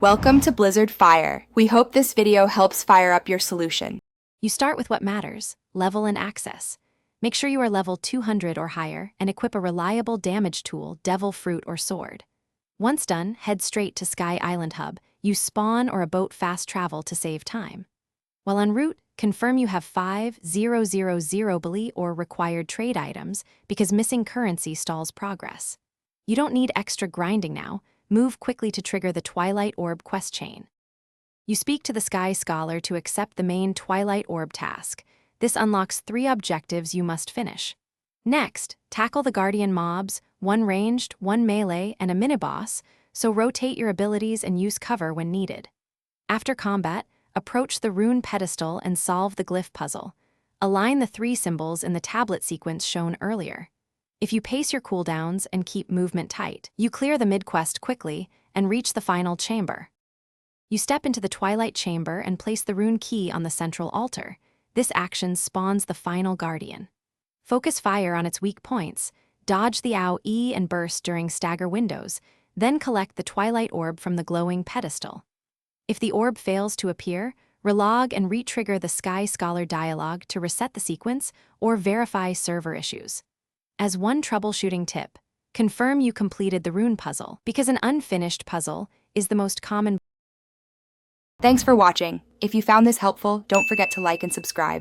Welcome to Blizzard Fire. We hope this video helps fire up your solution. You start with what matters, level and access. Make sure you are level 200 or higher and equip a reliable damage tool, Devil Fruit or Sword. Once done, head straight to Sky Island Hub. Use spawn or a boat fast travel to save time. While en route, confirm you have 5,000 BLI or required trade items because missing currency stalls progress. You don't need extra grinding now. Move quickly to trigger the Twilight Orb quest chain. You speak to the Sky Scholar to accept the main Twilight Orb task. This unlocks 3 objectives you must finish. Next, tackle the Guardian mobs, 1 ranged, 1 melee, and a mini-boss, so rotate your abilities and use cover when needed. After combat, approach the rune pedestal and solve the glyph puzzle. Align the 3 symbols in the tablet sequence shown earlier. If you pace your cooldowns and keep movement tight, you clear the mid-quest quickly and reach the final chamber. You step into the Twilight Chamber and place the rune key on the central altar. This action spawns the final Guardian. Focus fire on its weak points, dodge the AoE and burst during stagger windows, then collect the Twilight Orb from the glowing pedestal. If the orb fails to appear, relog and re-trigger the Sky Scholar dialogue to reset the sequence or verify server issues. As one troubleshooting tip, confirm you completed the rune puzzle, because an unfinished puzzle is the most common. Thanks for watching. If you found this helpful, don't forget to like and subscribe.